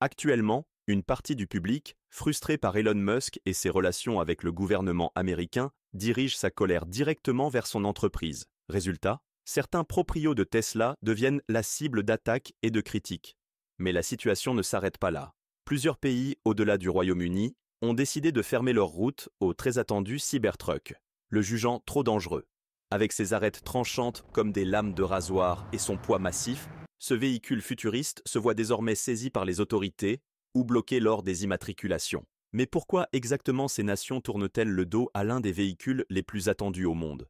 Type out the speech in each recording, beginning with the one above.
Actuellement, une partie du public, frustré par Elon Musk et ses relations avec le gouvernement américain, dirige sa colère directement vers son entreprise. Résultat, certains proprios de Tesla deviennent la cible d'attaques et de critiques. Mais la situation ne s'arrête pas là. Plusieurs pays, au-delà du Royaume-Uni, ont décidé de fermer leur route au très attendu Cybertruck, le jugeant trop dangereux. Avec ses arêtes tranchantes comme des lames de rasoir et son poids massif, ce véhicule futuriste se voit désormais saisi par les autorités ou bloqué lors des immatriculations. Mais pourquoi exactement ces nations tournent-elles le dos à l'un des véhicules les plus attendus au monde?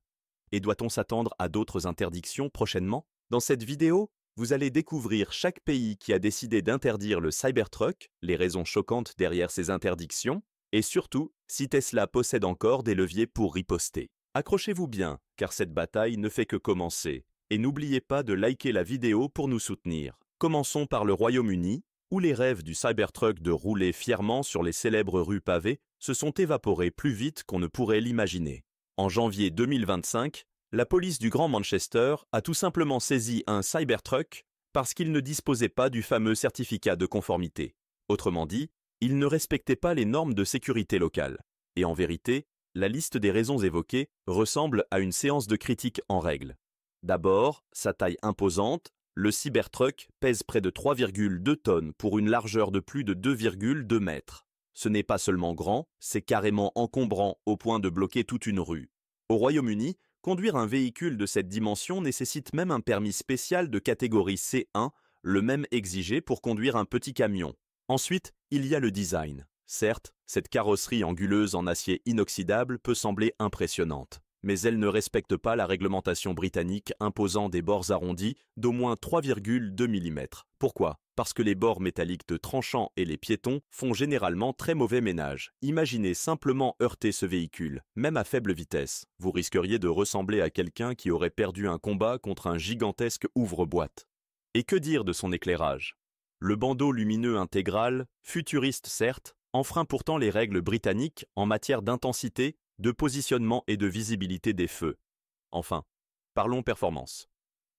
Et doit-on s'attendre à d'autres interdictions prochainement? Dans cette vidéo, vous allez découvrir chaque pays qui a décidé d'interdire le Cybertruck, les raisons choquantes derrière ces interdictions, et surtout, si Tesla possède encore des leviers pour riposter. Accrochez-vous bien, car cette bataille ne fait que commencer. Et n'oubliez pas de liker la vidéo pour nous soutenir. Commençons par le Royaume-Uni, où les rêves du Cybertruck de rouler fièrement sur les célèbres rues pavées se sont évaporés plus vite qu'on ne pourrait l'imaginer. En janvier 2025, la police du Grand Manchester a tout simplement saisi un Cybertruck parce qu'il ne disposait pas du fameux certificat de conformité. Autrement dit, il ne respectait pas les normes de sécurité locales. Et en vérité, la liste des raisons évoquées ressemble à une séance de critique en règle. D'abord, sa taille imposante, le Cybertruck pèse près de 3,2 tonnes pour une largeur de plus de 2,2 mètres. Ce n'est pas seulement grand, c'est carrément encombrant au point de bloquer toute une rue. Au Royaume-Uni, conduire un véhicule de cette dimension nécessite même un permis spécial de catégorie C1, le même exigé pour conduire un petit camion. Ensuite, il y a le design. Certes, cette carrosserie anguleuse en acier inoxydable peut sembler impressionnante, mais elle ne respecte pas la réglementation britannique imposant des bords arrondis d'au moins 3,2 mm. Pourquoi? Parce que les bords métalliques de tranchant et les piétons font généralement très mauvais ménage. Imaginez simplement heurter ce véhicule, même à faible vitesse. Vous risqueriez de ressembler à quelqu'un qui aurait perdu un combat contre un gigantesque ouvre-boîte. Et que dire de son éclairage? Le bandeau lumineux intégral, futuriste certes, enfreint pourtant les règles britanniques en matière d'intensité, de positionnement et de visibilité des feux. Enfin, parlons performance.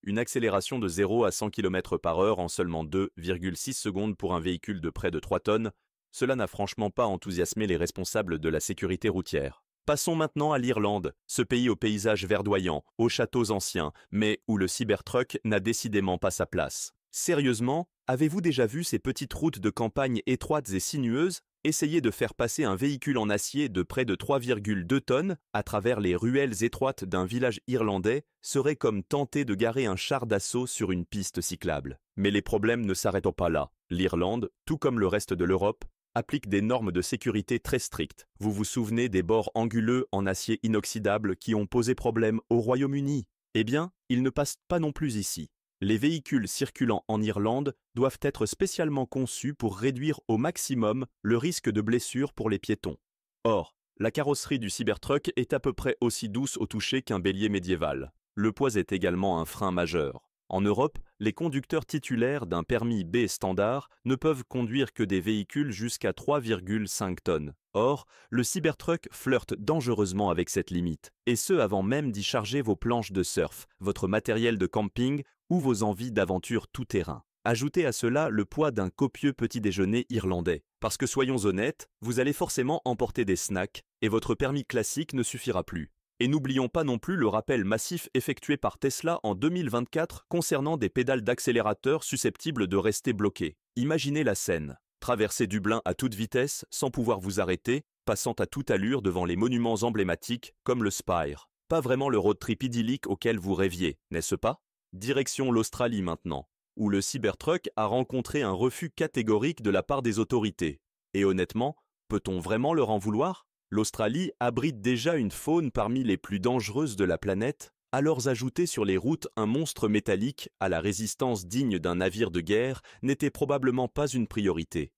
Une accélération de 0 à 100 km/h en seulement 2,6 secondes pour un véhicule de près de 3 tonnes, cela n'a franchement pas enthousiasmé les responsables de la sécurité routière. Passons maintenant à l'Irlande, ce pays aux paysages verdoyants, aux châteaux anciens, mais où le Cybertruck n'a décidément pas sa place. Sérieusement, avez-vous déjà vu ces petites routes de campagne étroites et sinueuses? Essayer de faire passer un véhicule en acier de près de 3,2 tonnes à travers les ruelles étroites d'un village irlandais serait comme tenter de garer un char d'assaut sur une piste cyclable. Mais les problèmes ne s'arrêtent pas là. L'Irlande, tout comme le reste de l'Europe, applique des normes de sécurité très strictes. Vous vous souvenez des bords anguleux en acier inoxydable qui ont posé problème au Royaume-Uni? Eh bien, ils ne passent pas non plus ici. Les véhicules circulant en Irlande doivent être spécialement conçus pour réduire au maximum le risque de blessure pour les piétons. Or, la carrosserie du Cybertruck est à peu près aussi douce au toucher qu'un bélier médiéval. Le poids est également un frein majeur. En Europe, les conducteurs titulaires d'un permis B standard ne peuvent conduire que des véhicules jusqu'à 3,5 tonnes. Or, le Cybertruck flirte dangereusement avec cette limite, et ce avant même d'y charger vos planches de surf, votre matériel de camping ou vos envies d'aventure tout-terrain. Ajoutez à cela le poids d'un copieux petit déjeuner irlandais, parce que soyons honnêtes, vous allez forcément emporter des snacks, et votre permis classique ne suffira plus. Et n'oublions pas non plus le rappel massif effectué par Tesla en 2024 concernant des pédales d'accélérateur susceptibles de rester bloquées. Imaginez la scène. Traverser Dublin à toute vitesse sans pouvoir vous arrêter, passant à toute allure devant les monuments emblématiques comme le Spire. Pas vraiment le road trip idyllique auquel vous rêviez, n'est-ce pas? Direction l'Australie maintenant, où le Cybertruck a rencontré un refus catégorique de la part des autorités. Et honnêtement, peut-on vraiment leur en vouloir? L'Australie abrite déjà une faune parmi les plus dangereuses de la planète, alors ajouter sur les routes un monstre métallique à la résistance digne d'un navire de guerre n'était probablement pas une priorité.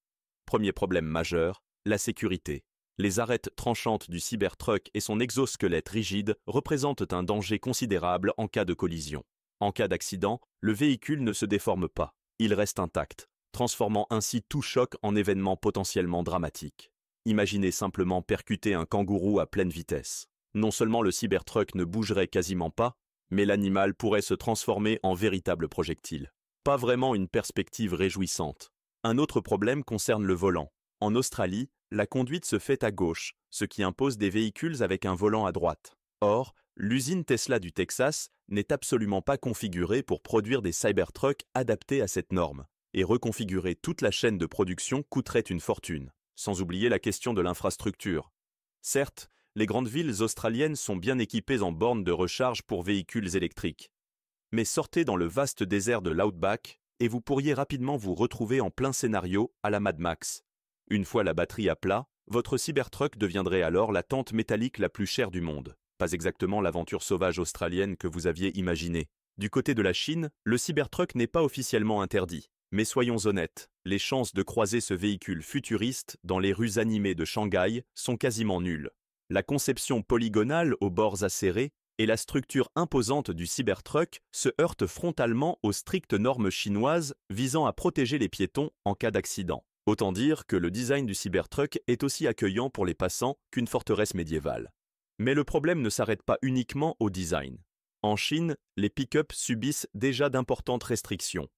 Premier problème majeur, la sécurité. Les arêtes tranchantes du Cybertruck et son exosquelette rigide représentent un danger considérable en cas de collision. En cas d'accident, le véhicule ne se déforme pas, il reste intact, transformant ainsi tout choc en événement potentiellement dramatique. Imaginez simplement percuter un kangourou à pleine vitesse. Non seulement le Cybertruck ne bougerait quasiment pas, mais l'animal pourrait se transformer en véritable projectile. Pas vraiment une perspective réjouissante. Un autre problème concerne le volant. En Australie, la conduite se fait à gauche, ce qui impose des véhicules avec un volant à droite. Or, l'usine Tesla du Texas n'est absolument pas configurée pour produire des Cybertrucks adaptés à cette norme, et reconfigurer toute la chaîne de production coûterait une fortune, sans oublier la question de l'infrastructure. Certes, les grandes villes australiennes sont bien équipées en bornes de recharge pour véhicules électriques. Mais sortez dans le vaste désert de l'Outback et vous pourriez rapidement vous retrouver en plein scénario à la Mad Max. Une fois la batterie à plat, votre Cybertruck deviendrait alors la tente métallique la plus chère du monde. Pas exactement l'aventure sauvage australienne que vous aviez imaginée. Du côté de la Chine, le Cybertruck n'est pas officiellement interdit. Mais soyons honnêtes, les chances de croiser ce véhicule futuriste dans les rues animées de Shanghai sont quasiment nulles. La conception polygonale aux bords acérés et la structure imposante du Cybertruck se heurtent frontalement aux strictes normes chinoises visant à protéger les piétons en cas d'accident. Autant dire que le design du Cybertruck est aussi accueillant pour les passants qu'une forteresse médiévale. Mais le problème ne s'arrête pas uniquement au design. En Chine, les pick-up subissent déjà d'importantes restrictions.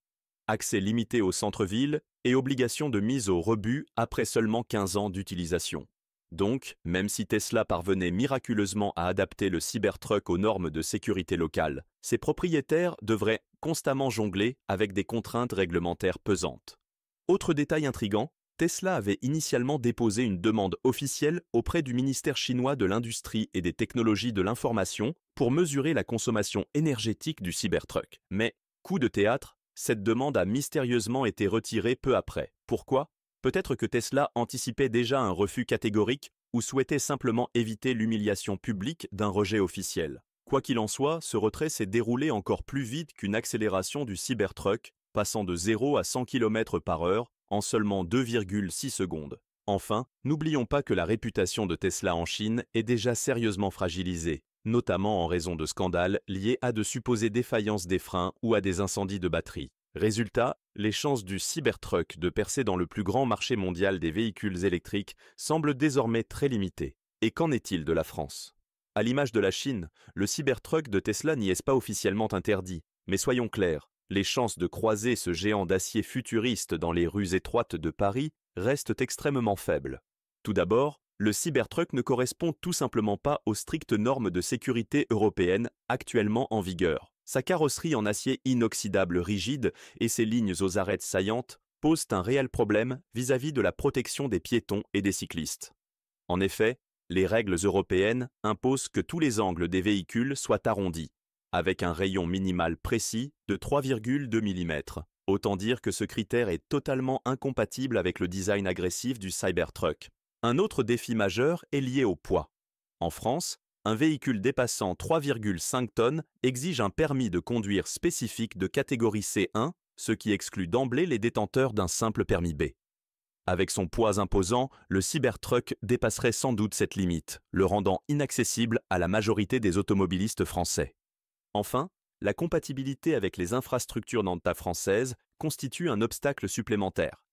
Accès limité au centre-ville et obligation de mise au rebut après seulement 15 ans d'utilisation. Donc, même si Tesla parvenait miraculeusement à adapter le Cybertruck aux normes de sécurité locales, ses propriétaires devraient constamment jongler avec des contraintes réglementaires pesantes. Autre détail intrigant, Tesla avait initialement déposé une demande officielle auprès du ministère chinois de l'Industrie et des Technologies de l'Information pour mesurer la consommation énergétique du Cybertruck. Mais, coup de théâtre, cette demande a mystérieusement été retirée peu après. Pourquoi ? Peut-être que Tesla anticipait déjà un refus catégorique ou souhaitait simplement éviter l'humiliation publique d'un rejet officiel. Quoi qu'il en soit, ce retrait s'est déroulé encore plus vite qu'une accélération du Cybertruck, passant de 0 à 100 km/h en seulement 2,6 secondes. Enfin, n'oublions pas que la réputation de Tesla en Chine est déjà sérieusement fragilisée, notamment en raison de scandales liés à de supposées défaillances des freins ou à des incendies de batterie. Résultat, les chances du Cybertruck de percer dans le plus grand marché mondial des véhicules électriques semblent désormais très limitées. Et qu'en est-il de la France ? À l'image de la Chine, le Cybertruck de Tesla n'y est pas officiellement interdit, mais soyons clairs, les chances de croiser ce géant d'acier futuriste dans les rues étroites de Paris restent extrêmement faibles. Tout d'abord, le Cybertruck ne correspond tout simplement pas aux strictes normes de sécurité européennes actuellement en vigueur. Sa carrosserie en acier inoxydable rigide et ses lignes aux arêtes saillantes posent un réel problème vis-à-vis de la protection des piétons et des cyclistes. En effet, les règles européennes imposent que tous les angles des véhicules soient arrondis, avec un rayon minimal précis de 3,2 mm. Autant dire que ce critère est totalement incompatible avec le design agressif du Cybertruck. Un autre défi majeur est lié au poids. En France, un véhicule dépassant 3,5 tonnes exige un permis de conduire spécifique de catégorie C1, ce qui exclut d'emblée les détenteurs d'un simple permis B. Avec son poids imposant, le Cybertruck dépasserait sans doute cette limite, le rendant inaccessible à la majorité des automobilistes français. Enfin, la compatibilité avec les infrastructures d'État françaises constitue un obstacle supplémentaire.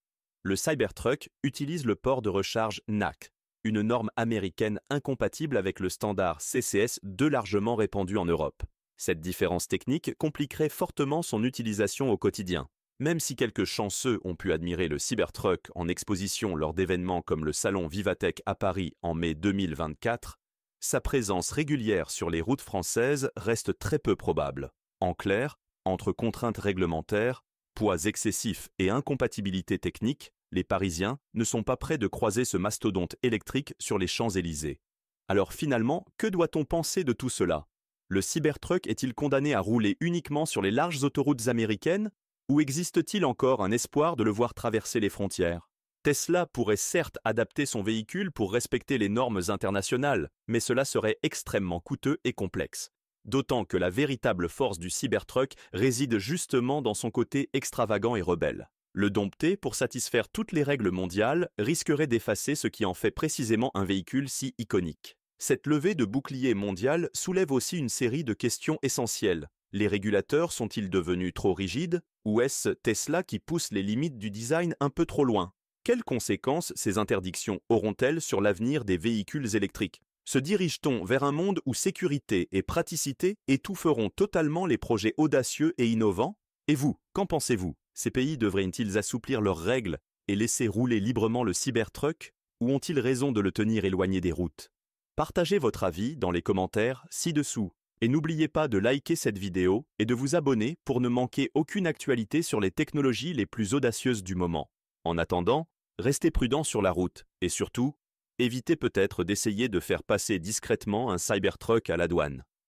Le Cybertruck utilise le port de recharge NAC, une norme américaine incompatible avec le standard CCS2 largement répandu en Europe. Cette différence technique compliquerait fortement son utilisation au quotidien. Même si quelques chanceux ont pu admirer le Cybertruck en exposition lors d'événements comme le salon Vivatech à Paris en mai 2024, sa présence régulière sur les routes françaises reste très peu probable. En clair, entre contraintes réglementaires, poids excessif et incompatibilité technique, les Parisiens ne sont pas prêts de croiser ce mastodonte électrique sur les Champs-Élysées. Alors finalement, que doit-on penser de tout cela ? Le Cybertruck est-il condamné à rouler uniquement sur les larges autoroutes américaines ? Ou existe-t-il encore un espoir de le voir traverser les frontières ? Tesla pourrait certes adapter son véhicule pour respecter les normes internationales, mais cela serait extrêmement coûteux et complexe. D'autant que la véritable force du Cybertruck réside justement dans son côté extravagant et rebelle. Le dompter pour satisfaire toutes les règles mondiales risquerait d'effacer ce qui en fait précisément un véhicule si iconique. Cette levée de bouclier mondial soulève aussi une série de questions essentielles. Les régulateurs sont-ils devenus trop rigides ? Ou est-ce Tesla qui pousse les limites du design un peu trop loin ? Quelles conséquences ces interdictions auront-elles sur l'avenir des véhicules électriques ? Se dirige-t-on vers un monde où sécurité et praticité étoufferont totalement les projets audacieux et innovants ? Et vous, qu'en pensez-vous ? Ces pays devraient-ils assouplir leurs règles et laisser rouler librement le Cybertruck, ou ont-ils raison de le tenir éloigné des routes? Partagez votre avis dans les commentaires ci-dessous. Et n'oubliez pas de liker cette vidéo et de vous abonner pour ne manquer aucune actualité sur les technologies les plus audacieuses du moment. En attendant, restez prudents sur la route et surtout, évitez peut-être d'essayer de faire passer discrètement un Cybertruck à la douane.